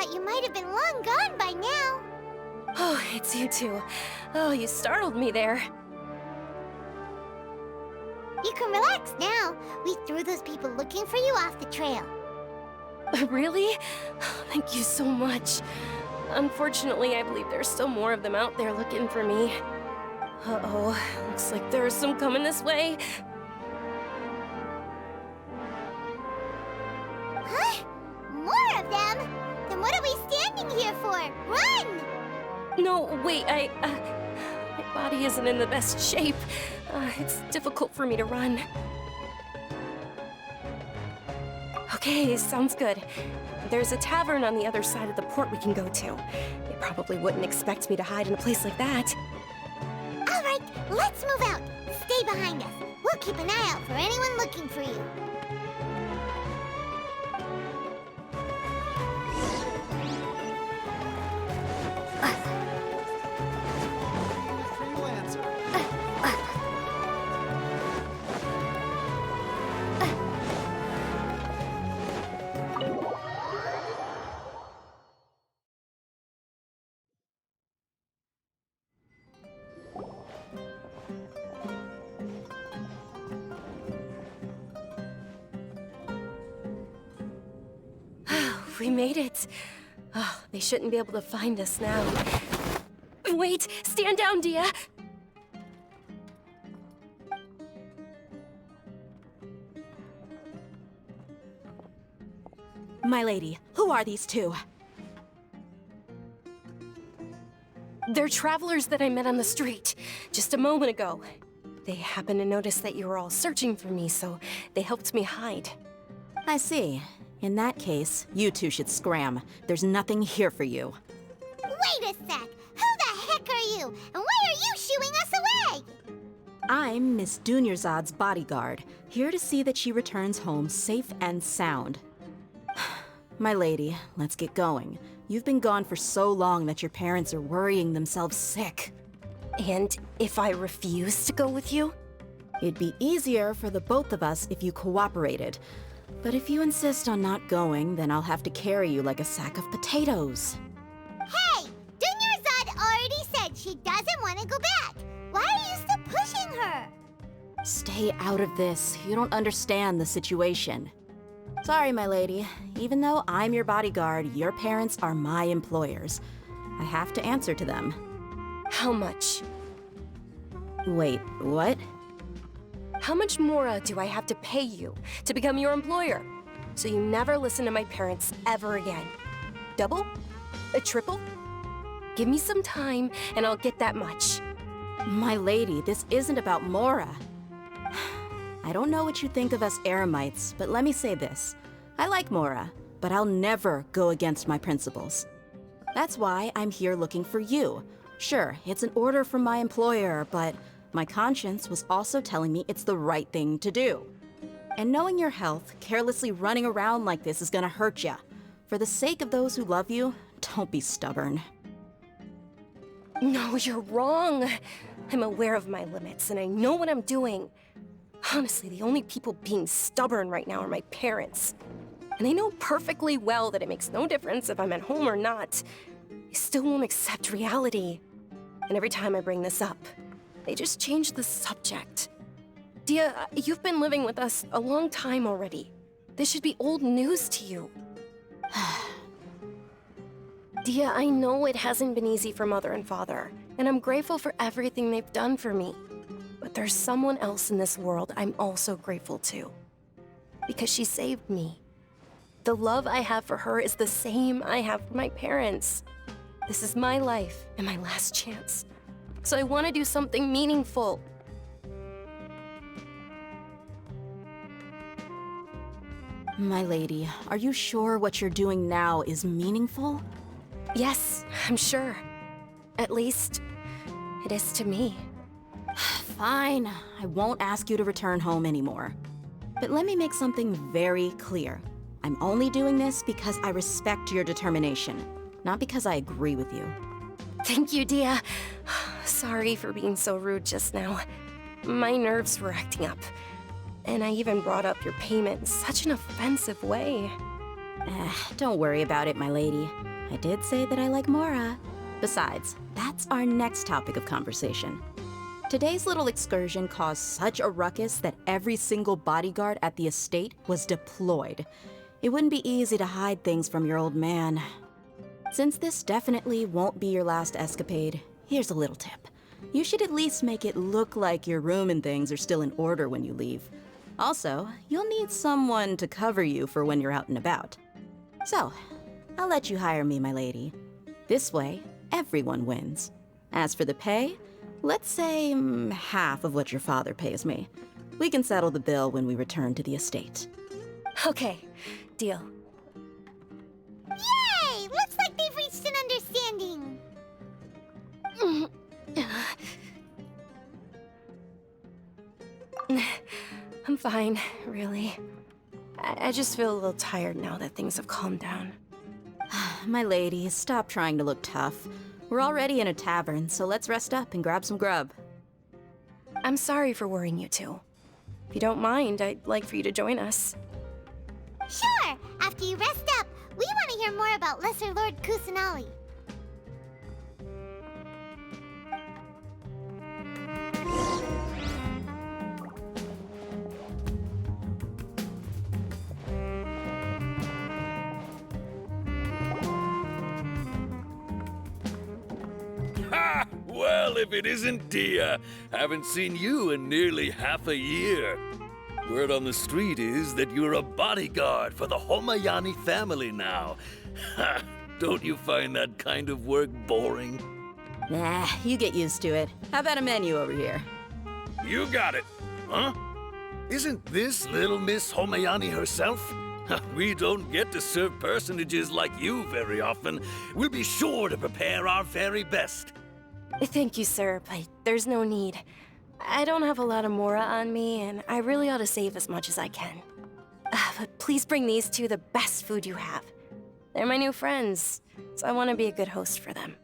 thought you might have been long gone by now. Oh, it's you two. Oh, you startled me there. You can relax now. We threw those people looking for you off the trail. Really? Thank you so much. Unfortunately, I believe there's still more of them out there looking for me. Uh-oh, looks like there's some coming this way. Huh? More of them? Then what are we standing here for? Run! No, wait, my body isn't in the best shape. It's difficult for me to run. Okay, sounds good. There's a tavern on the other side of the port we can go to. They probably wouldn't expect me to hide in a place like that. All right, let's move out. Stay behind us. We'll keep an eye out for anyone looking for you. We made it. Oh, they shouldn't be able to find us now. Wait, stand down, Dehya. My lady, who are these two? They're travelers that I met on the street just a moment ago. They happened to notice that you were all searching for me, so they helped me hide. I see. In that case, you two should scram. There's nothing here for you. Wait a sec! Who the heck are you? And why are you shooing us away? I'm Miss Dunyarzad's bodyguard, here to see that she returns home safe and sound. My lady, let's get going. You've been gone for so long that your parents are worrying themselves sick. And if I refuse to go with you? It'd be easier for the both of us if you cooperated. But if you insist on not going, then I'll have to carry you like a sack of potatoes. Hey! Dunyarzad already said she doesn't want to go back. Why are you still pushing her? Stay out of this. You don't understand the situation. Sorry, my lady. Even though I'm your bodyguard, your parents are my employers. I have to answer to them. How much? Wait, what? How much more do I have to pay you to become your employer? So you never listen to my parents ever again. Double? A triple? Give me some time and I'll get that much. My lady, this isn't about Mora. I don't know what you think of us Eremites, but let me say this. I like Mora, but I'll never go against my principles. That's why I'm here looking for you. Sure, it's an order from my employer, but my conscience was also telling me it's the right thing to do. And knowing your health, carelessly running around like this is gonna hurt ya. For the sake of those who love you, don't be stubborn. No, you're wrong. I'm aware of my limits and I know what I'm doing. Honestly, the only people being stubborn right now are my parents. And they know perfectly well that it makes no difference if I'm at home or not. They still won't accept reality. And every time I bring this up, they just change the subject. Dehya, you've been living with us a long time already. This should be old news to you. Dehya, I know it hasn't been easy for Mother and Father, and I'm grateful for everything they've done for me. But there's someone else in this world I'm also grateful to. Because she saved me. The love I have for her is the same I have for my parents. This is my life and my last chance. So I want to do something meaningful. My lady, are you sure what you're doing now is meaningful? Yes, I'm sure. At least, it is to me. Fine, I won't ask you to return home anymore. But let me make something very clear. I'm only doing this because I respect your determination, not because I agree with you. Thank you, Dehya. Sorry for being so rude just now. My nerves were acting up. And I even brought up your payment in such an offensive way. Don't worry about it, my lady. I did say that I like Mora. Besides, that's our next topic of conversation. Today's little excursion caused such a ruckus that every single bodyguard at the estate was deployed. It wouldn't be easy to hide things from your old man. Since this definitely won't be your last escapade, here's a little tip. You should at least make it look like your room and things are still in order when you leave. Also, you'll need someone to cover you for when you're out and about. So, I'll let you hire me, my lady. This way, everyone wins. As for the pay, let's say half of what your father pays me. We can settle the bill when we return to the estate. Okay, deal. Yay! Looks like they've reached an understanding. I'm fine, really. I just feel a little tired now that things have calmed down. My lady, stop trying to look tough. We're already in a tavern, so let's rest up and grab some grub. I'm sorry for worrying you two. If you don't mind, I'd like for you to join us. Sure! After you rest up, we want to hear more about Lesser Lord Kusanali. Ha! Well, if it isn't Dehya, haven't seen you in nearly half a year. Word on the street is that you're a bodyguard for the Homayani family now. Ha! Don't you find that kind of work boring? Nah, you get used to it. How about a menu over here? You got it, huh? Isn't this little Miss Homayani herself? We don't get to serve personages like you very often. We'll be sure to prepare our very best. Thank you, sir, but there's no need. I don't have a lot of Mora on me, and I really ought to save as much as I can. But please bring these two the best food you have. They're my new friends, so I want to be a good host for them.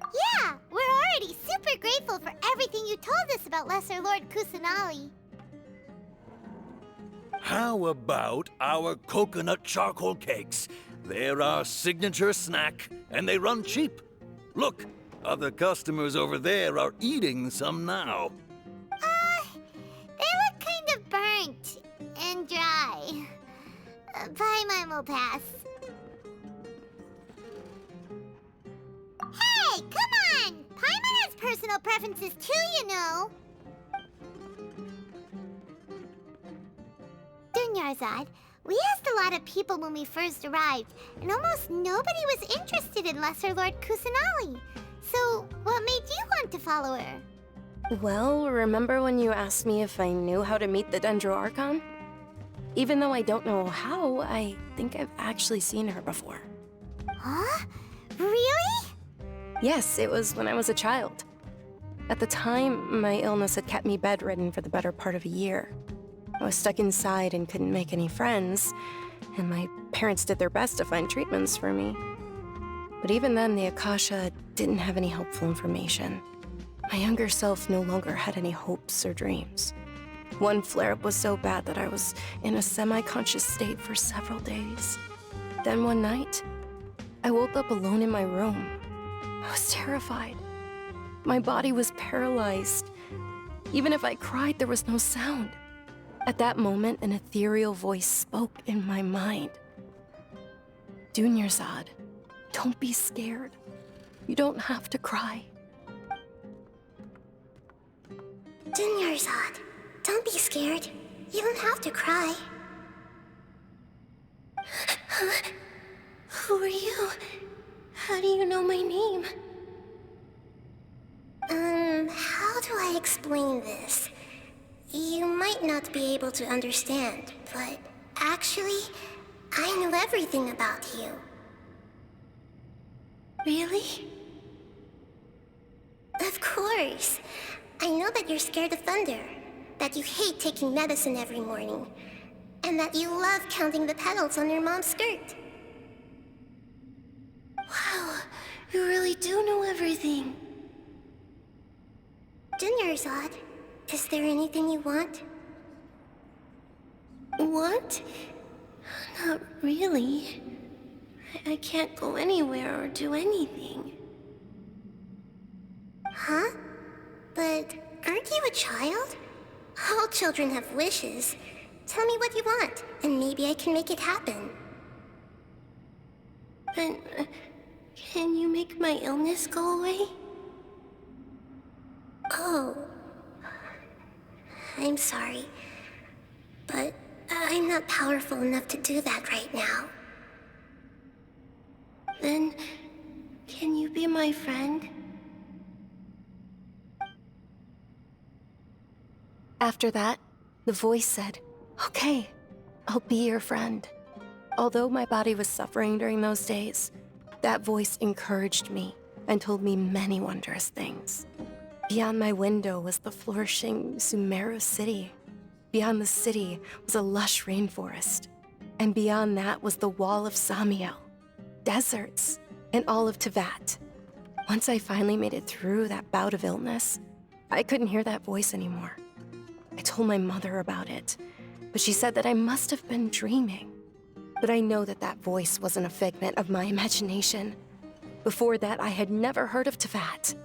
Yeah, we're already super grateful for everything you told us about Lesser Lord Kusanali. How about our coconut charcoal cakes? They're our signature snack, and they run cheap. Look, other customers over there are eating some now. They look kind of burnt and dry. Paimon will pass. Hey, come on! Paimon has personal preferences too, you know. Dunyarzad, we asked a lot of people when we first arrived, and almost nobody was interested in Lesser Lord Kusanali. So, what made you want to follow her? Well, remember when you asked me if I knew how to meet the Dendro Archon? Even though I don't know how, I think I've actually seen her before. Huh? Really? Yes, it was when I was a child. At the time, my illness had kept me bedridden for the better part of a year. I was stuck inside and couldn't make any friends, and my parents did their best to find treatments for me. But even then, the Akasha didn't have any helpful information. My younger self no longer had any hopes or dreams. One flare-up was so bad that I was in a semi-conscious state for several days. Then one night, I woke up alone in my room. I was terrified. My body was paralyzed. Even if I cried, there was no sound. At that moment, an ethereal voice spoke in my mind. Dunyarzad, don't be scared. You don't have to cry. Dunyarzad, don't be scared. You don't have to cry. Who are you? How do you know my name? How do I explain this? You might not be able to understand, but actually, I know everything about you. Really? Of course. I know that you're scared of thunder, that you hate taking medicine every morning, and that you love counting the petals on your mom's skirt. Wow, you really do know everything. Dunyarzad, is there anything you want? What? Not really. I can't go anywhere or do anything. Huh? But aren't you a child? All children have wishes. Tell me what you want, and maybe I can make it happen. But can you make my illness go away? Oh. I'm sorry. But I'm not powerful enough to do that right now. Then, can you be my friend? After that, the voice said, "Okay, I'll be your friend." Although my body was suffering during those days, that voice encouraged me and told me many wondrous things. Beyond my window was the flourishing Sumeru city. Beyond the city was a lush rainforest. And beyond that was the wall of Samiel, deserts, and all of Tevat. Once I finally made it through that bout of illness, I couldn't hear that voice anymore. I told my mother about it, but she said that I must have been dreaming. But I know that that voice wasn't a figment of my imagination. Before that, I had never heard of Tevat.